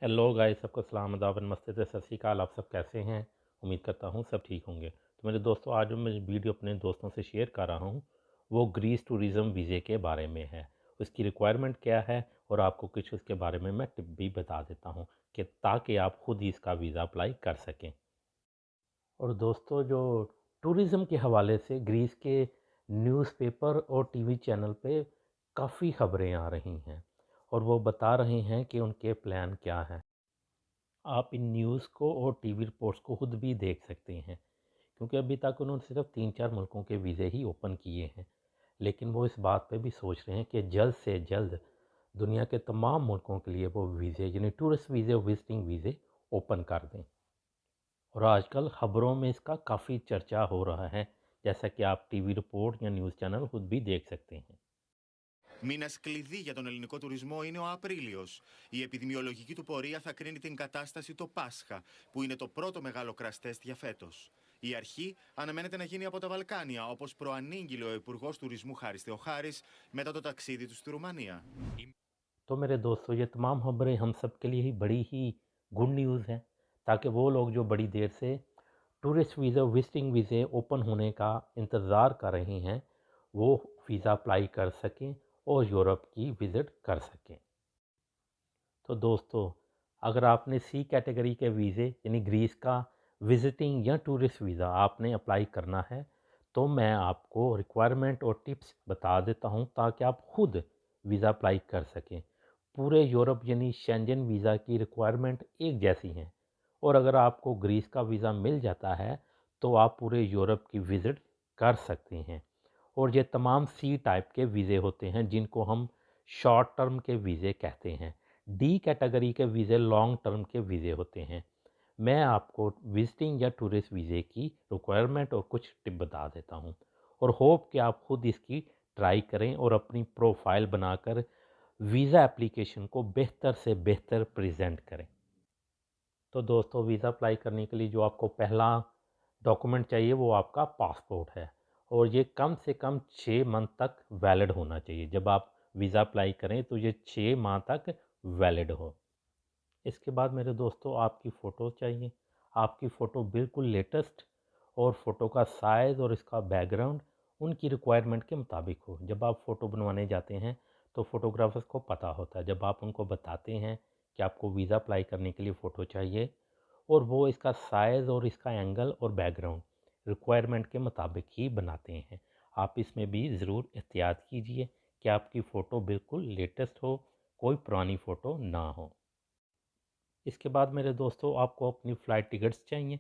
Hello guys, सबको सलाम अदाब नमस्ते से सत श्री अकाल। आप सब कैसे हैं? उम्मीद करता हूँ सब ठीक होंगे। तो मेरे दोस्तों, आज जो मैं वीडियो अपने दोस्तों से शेयर कर रहा हूँ वो ग्रीस टूरिज़्म वीज़े के बारे में है। उसकी रिक्वायरमेंट क्या है और आपको कुछ उसके बारे में मैं टिप भी बता देता हूँ कि ताकि आप खुद ही इसका वीज़ा अप्लाई कर सकें। और दोस्तों, जो टूरिज़्म के हवाले से ग्रीस के न्यूज़पेपर और टीवी चैनल पे काफ़ी खबरें आ रही हैं और वो बता रहे हैं कि उनके प्लान क्या हैं। आप इन न्यूज़ को और टीवी रिपोर्ट्स को खुद भी देख सकते हैं, क्योंकि अभी तक उन्होंने सिर्फ 3-4 मुल्कों के वीज़े ही ओपन किए हैं। लेकिन वो इस बात पे भी सोच रहे हैं कि जल्द से जल्द दुनिया के तमाम मुल्कों के लिए वो वीज़े यानी टूरिस्ट वीज़े और विजिटिंग वीज़े ओपन कर दें। और आजकल खबरों में इसका काफ़ी चर्चा हो रहा है, जैसा कि आप टीवी रिपोर्ट या न्यूज़ चैनल खुद भी देख सकते हैं। Μήνας κλειδί για τον ελληνικό τουρισμό είναι ο Απρίλιος. Η επιδημιολογική του πορεία θα κρίνει την κατάσταση το Πάσχα, που είναι το πρώτο μεγάλο crash test για φέτος. Η αρχή αναμένεται να γίνει από τα Βαλκάνια, όπως προανήγγειλε ο Υπουργός Τουρισμού Χάρης Θεοχάρης μετά το ταξίδι του στη Ρουμανία. तो मेरे दोस्तों, ये तमाम खबरें हम सब के लिए ही बड़ी ही गुड न्यूज़ हैं, ताकि वो लोग जो बड़ी देर से टूरिस्ट वीज़ा विजिटिंग वीज़े ओपन होने का इंतज़ार कर रहे हैं वो वीज़ा अप्लाई कर सकें और यूरोप की विज़िट कर सकें। तो दोस्तों, अगर आपने सी कैटेगरी के वीज़े यानी ग्रीस का विज़िटिंग या टूरिस्ट वीज़ा आपने अप्लाई करना है, तो मैं आपको रिक्वायरमेंट और टिप्स बता देता हूँ ताकि आप खुद वीज़ा अप्लाई कर सकें। पूरे यूरोप यानी शेंजन वीज़ा की रिक्वायरमेंट एक जैसी हैं और अगर आपको ग्रीस का वीज़ा मिल जाता है तो आप पूरे यूरोप की विज़िट कर सकते हैं। और ये तमाम सी टाइप के वीज़े होते हैं जिनको हम शॉर्ट टर्म के वीज़े कहते हैं। डी कैटेगरी के वीज़े लॉन्ग टर्म के वीज़े होते हैं। मैं आपको विजिटिंग या टूरिस्ट वीज़े की रिक्वायरमेंट और कुछ टिप बता देता हूँ और होप कि आप खुद इसकी ट्राई करें और अपनी प्रोफाइल बनाकर वीज़ा एप्लीकेशन को बेहतर से बेहतर प्रेजेंट करें। तो दोस्तों, वीज़ा अप्लाई करने के लिए जो आपको पहला डॉक्यूमेंट चाहिए वो आपका पासपोर्ट है और ये कम से कम 6 मंथ तक वैलिड होना चाहिए। जब आप वीज़ा अप्लाई करें तो ये 6 माह तक वैलिड हो। इसके बाद मेरे दोस्तों, आपकी फ़ोटो चाहिए। आपकी फ़ोटो बिल्कुल लेटेस्ट और फ़ोटो का साइज़ और इसका बैकग्राउंड उनकी रिक्वायरमेंट के मुताबिक हो। जब आप फ़ोटो बनवाने जाते हैं तो फ़ोटोग्राफ़र्स को पता होता है, जब आप उनको बताते हैं कि आपको वीज़ा अप्लाई करने के लिए फ़ोटो चाहिए और वो इसका साइज़ और इसका एंगल और बैकग्राउंड रिक्वायरमेंट के मुताबिक ही बनाते हैं। आप इसमें भी ज़रूर एहतियात कीजिए कि आपकी फ़ोटो बिल्कुल लेटेस्ट हो, कोई पुरानी फ़ोटो ना हो। इसके बाद मेरे दोस्तों, आपको अपनी फ़्लाइट टिकट्स चाहिए,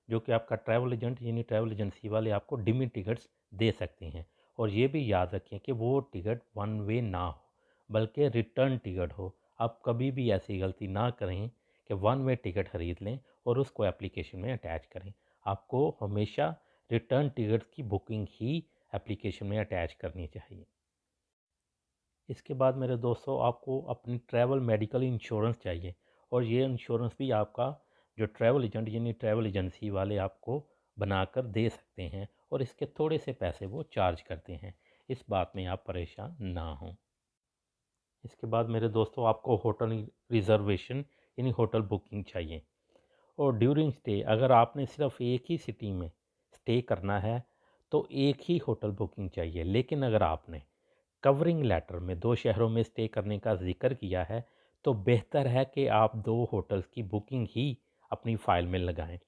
जो कि आपका ट्रैवल एजेंट यानी ट्रैवल एजेंसी वाले आपको डिमी टिकट्स दे सकते हैं। और ये भी याद रखें कि वो टिकट वन वे ना हो, बल्कि रिटर्न टिकट हो। आप कभी भी ऐसी गलती ना करें कि वन वे टिकट ख़रीद लें और उसको एप्लीकेशन में अटैच करें। आपको हमेशा रिटर्न टिकट्स की बुकिंग ही एप्लीकेशन में अटैच करनी चाहिए। इसके बाद मेरे दोस्तों, आपको अपनी ट्रैवल मेडिकल इंश्योरेंस चाहिए और ये इंश्योरेंस भी आपका जो ट्रैवल एजेंट यानी ट्रैवल एजेंसी वाले आपको बनाकर दे सकते हैं और इसके थोड़े से पैसे वो चार्ज करते हैं। इस बात में आप परेशान ना हों। इसके बाद मेरे दोस्तों, आपको होटल रिज़र्वेशन यानी होटल बुकिंग चाहिए। और ड्यूरिंग स्टे अगर आपने सिर्फ एक ही सिटी में स्टे करना है तो एक ही होटल बुकिंग चाहिए। लेकिन अगर आपने कवरिंग लेटर में 2 शहरों में स्टे करने का जिक्र किया है तो बेहतर है कि आप 2 होटल्स की बुकिंग ही अपनी फ़ाइल में लगाएं।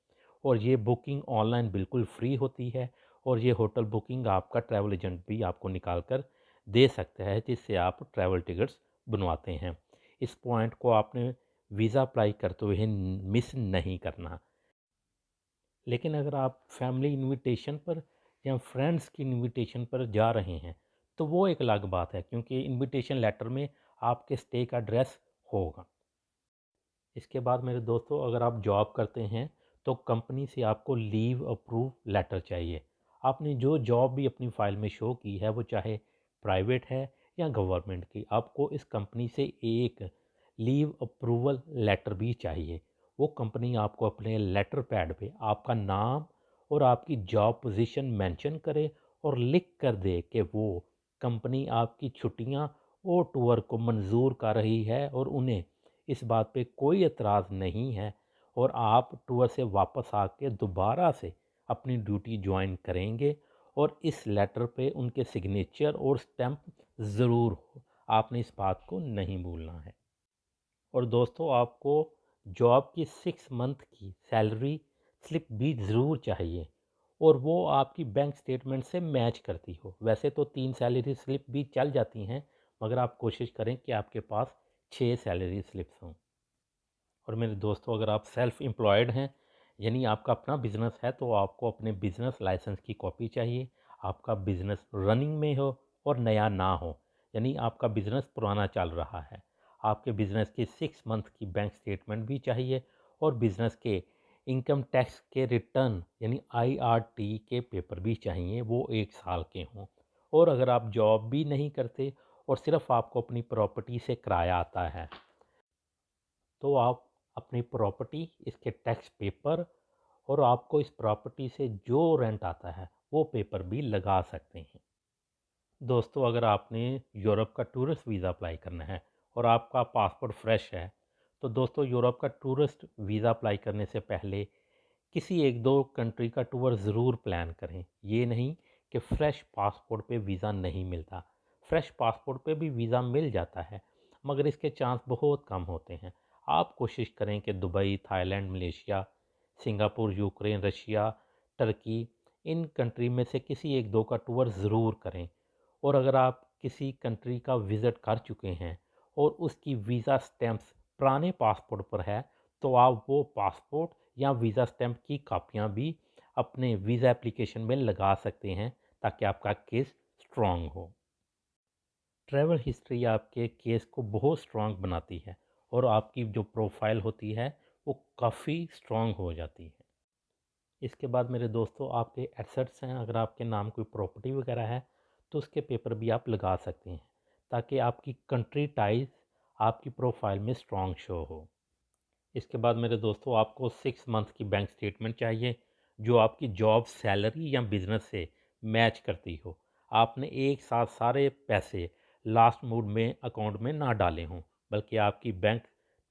और ये बुकिंग ऑनलाइन बिल्कुल फ्री होती है और ये होटल बुकिंग आपका ट्रैवल एजेंट भी आपको निकाल कर दे सकता है, जिससे आप ट्रैवल टिकट्स बनवाते हैं। इस पॉइंट को आपने वीज़ा अप्लाई करते हुए मिस नहीं करना। लेकिन अगर आप फैमिली इनविटेशन पर या फ्रेंड्स की इनविटेशन पर जा रहे हैं तो वो एक अलग बात है, क्योंकि इनविटेशन लेटर में आपके स्टे का एड्रेस होगा। इसके बाद मेरे दोस्तों, अगर आप जॉब करते हैं तो कंपनी से आपको लीव अप्रूव लेटर चाहिए। आपने जो जॉब भी अपनी फ़ाइल में शो की है वो चाहे प्राइवेट है या गवर्नमेंट की, आपको इस कंपनी से एक लीव अप्रूवल लेटर भी चाहिए। वो कंपनी आपको अपने लेटर पैड पे आपका नाम और आपकी जॉब पोजीशन मेंशन करे और लिख कर दे कि वो कंपनी आपकी छुट्टियां और टूर को मंजूर कर रही है और उन्हें इस बात पे कोई एतराज़ नहीं है और आप टूर से वापस आके दोबारा से अपनी ड्यूटी ज्वाइन करेंगे और इस लेटर पे उनके सिग्नेचर और स्टैम्प ज़रूर हो। आपने इस बात को नहीं भूलना है। और दोस्तों आपको जॉब की 6 मंथ की सैलरी स्लिप भी ज़रूर चाहिए और वो आपकी बैंक स्टेटमेंट से मैच करती हो। वैसे तो 3 सैलरी स्लिप भी चल जाती हैं, मगर आप कोशिश करें कि आपके पास 6 सैलरी स्लिप्स हों। और मेरे दोस्तों अगर आप सेल्फ़ एम्प्लॉयड हैं यानी आपका अपना बिज़नेस है तो आपको अपने बिज़नेस लाइसेंस की कॉपी चाहिए। आपका बिज़नेस रनिंग में हो और नया ना हो, यानी आपका बिज़नेस पुराना चल रहा है। आपके बिज़नेस की 6 मंथ की बैंक स्टेटमेंट भी चाहिए और बिज़नेस के इनकम टैक्स के रिटर्न यानी IRT के पेपर भी चाहिए, वो 1 साल के हों। और अगर आप जॉब भी नहीं करते और सिर्फ़ आपको अपनी प्रॉपर्टी से किराया आता है तो आप अपनी प्रॉपर्टी, इसके टैक्स पेपर और आपको इस प्रॉपर्टी से जो रेंट आता है वो पेपर भी लगा सकते हैं। दोस्तों अगर आपने यूरोप का टूरिस्ट वीज़ा अप्लाई करना है और आपका पासपोर्ट फ्रेश है तो दोस्तों यूरोप का टूरिस्ट वीज़ा अप्लाई करने से पहले किसी 1-2 कंट्री का टूर ज़रूर प्लान करें। ये नहीं कि फ़्रेश पासपोर्ट पे वीज़ा नहीं मिलता। फ़्रेश पासपोर्ट पे भी वीज़ा मिल जाता है, मगर इसके चांस बहुत कम होते हैं। आप कोशिश करें कि Dubai, Thailand, Malaysia, Singapore, Ukraine, Russia, Turkey in country में से किसी 1-2 का टूर ज़रूर करें। और अगर आप किसी कंट्री का विज़िट कर चुके हैं और उसकी वीज़ा स्टैम्प्स पुराने पासपोर्ट पर है, तो आप वो पासपोर्ट या वीज़ा स्टैम्प की कापियाँ भी अपने वीज़ा एप्लीकेशन में लगा सकते हैं ताकि आपका केस स्ट्रॉन्ग हो। ट्रैवल हिस्ट्री आपके केस को बहुत स्ट्रॉन्ग बनाती है और आपकी जो प्रोफाइल होती है वो काफ़ी स्ट्रॉन्ग हो जाती है। इसके बाद मेरे दोस्तों आपके एसेट्स हैं, अगर आपके नाम कोई प्रॉपर्टी वगैरह है तो उसके पेपर भी आप लगा सकते हैं ताकि आपकी कंट्री टाइज आपकी प्रोफाइल में स्ट्रॉन्ग शो हो। इसके बाद मेरे दोस्तों आपको 6 मंथ की बैंक स्टेटमेंट चाहिए जो आपकी जॉब, सैलरी या बिजनेस से मैच करती हो। आपने एक साथ सारे पैसे लास्ट मूड में अकाउंट में ना डाले हों, बल्कि आपकी बैंक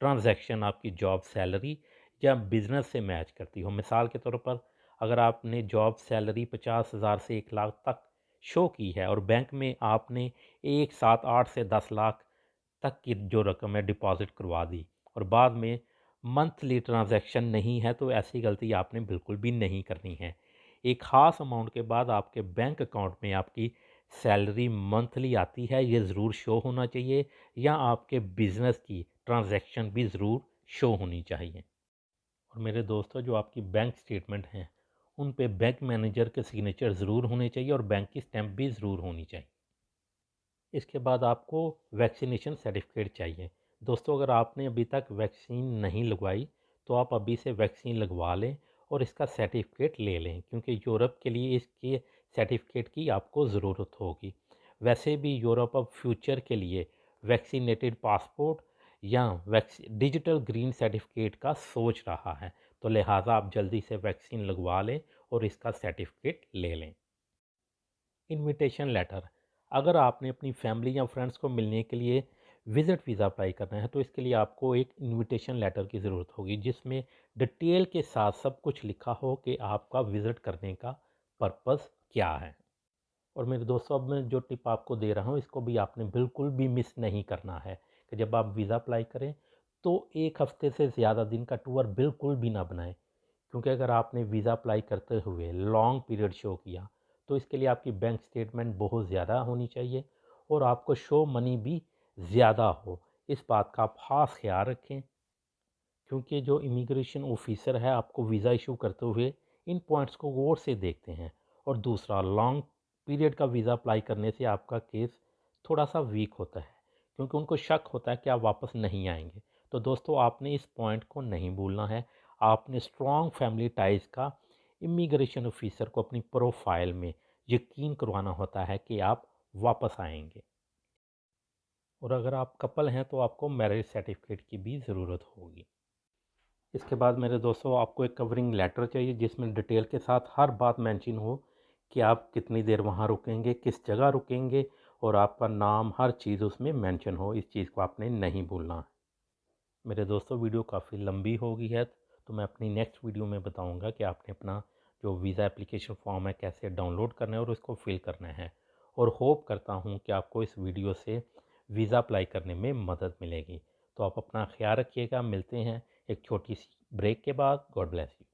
ट्रांजैक्शन आपकी जॉब, सैलरी या बिजनेस से मैच करती हो। मिसाल के तौर पर अगर आपने जॉब सैलरी 50,000 से 1 लाख तक शो की है और बैंक में आपने एक साथ 8 से 10 लाख तक की जो रकम है डिपॉजिट करवा दी और बाद में मंथली ट्रांजैक्शन नहीं है, तो ऐसी गलती आपने बिल्कुल भी नहीं करनी है। एक ख़ास अमाउंट के बाद आपके बैंक अकाउंट में आपकी सैलरी मंथली आती है, ये ज़रूर शो होना चाहिए या आपके बिज़नेस की ट्रांजैक्शन भी ज़रूर शो होनी चाहिए। और मेरे दोस्तों जो आपकी बैंक स्टेटमेंट हैं उन पे बैंक मैनेजर के सिग्नेचर ज़रूर होने चाहिए और बैंक की स्टैंप भी ज़रूर होनी चाहिए। इसके बाद आपको वैक्सीनेशन सर्टिफिकेट चाहिए। दोस्तों अगर आपने अभी तक वैक्सीन नहीं लगवाई तो आप अभी से वैक्सीन लगवा लें और इसका सर्टिफिकेट ले लें, क्योंकि यूरोप के लिए इसके सर्टिफिकेट की आपको ज़रूरत होगी। वैसे भी यूरोप अब फ्यूचर के लिए वैक्सीनेटेड पासपोर्ट या डिजिटल ग्रीन सर्टिफिकेट का सोच रहा है, तो लिहाजा आप जल्दी से वैक्सीन लगवा लें और इसका सर्टिफिकेट ले लें। इनविटेशन लेटर, अगर आपने अपनी फैमिली या फ्रेंड्स को मिलने के लिए विज़िट वीज़ा अप्लाई करना है तो इसके लिए आपको एक इनविटेशन लेटर की ज़रूरत होगी जिसमें डिटेल के साथ सब कुछ लिखा हो कि आपका विज़िट करने का पर्पस क्या है। और मेरे दोस्तों अब मैं जो टिप आपको दे रहा हूँ इसको भी आपने बिल्कुल भी मिस नहीं करना है कि जब आप वीज़ा अप्लाई करें तो 1 हफ्ते से ज़्यादा दिन का टूर बिल्कुल भी ना बनाएं, क्योंकि अगर आपने वीज़ा अप्लाई करते हुए लॉन्ग पीरियड शो किया तो इसके लिए आपकी बैंक स्टेटमेंट बहुत ज़्यादा होनी चाहिए और आपको शो मनी भी ज़्यादा हो। इस बात का आप ख़ास ख्याल रखें, क्योंकि जो इमिग्रेशन ऑफिसर है आपको वीज़ा इशू करते हुए इन पॉइंट्स को गौर से देखते हैं। और दूसरा, लॉन्ग पीरियड का वीज़ा अप्लाई करने से आपका केस थोड़ा सा वीक होता है क्योंकि उनको शक होता है कि आप वापस नहीं आएंगे। तो दोस्तों आपने इस पॉइंट को नहीं भूलना है। आपने स्ट्रॉन्ग फैमिली टाइज का इमिग्रेशन ऑफिसर को अपनी प्रोफाइल में यकीन करवाना होता है कि आप वापस आएंगे। और अगर आप कपल हैं तो आपको मैरिज सर्टिफिकेट की भी ज़रूरत होगी। इसके बाद मेरे दोस्तों आपको एक कवरिंग लेटर चाहिए जिसमें डिटेल के साथ हर बात मेंशन हो कि आप कितनी देर वहाँ रुकेंगे, किस जगह रुकेंगे और आपका नाम, हर चीज़ उसमें मेंशन हो। इस चीज़ को आपने नहीं भूलना है। मेरे दोस्तों वीडियो काफ़ी लंबी हो गई है, तो मैं अपनी नेक्स्ट वीडियो में बताऊंगा कि आपने अपना जो वीज़ा एप्लीकेशन फॉर्म है कैसे डाउनलोड करना है और उसको फिल करना है। और होप करता हूँ कि आपको इस वीडियो से वीज़ा अप्लाई करने में मदद मिलेगी। तो आप अपना ख्याल रखिएगा, मिलते हैं एक छोटी सी ब्रेक के बाद। God bless you.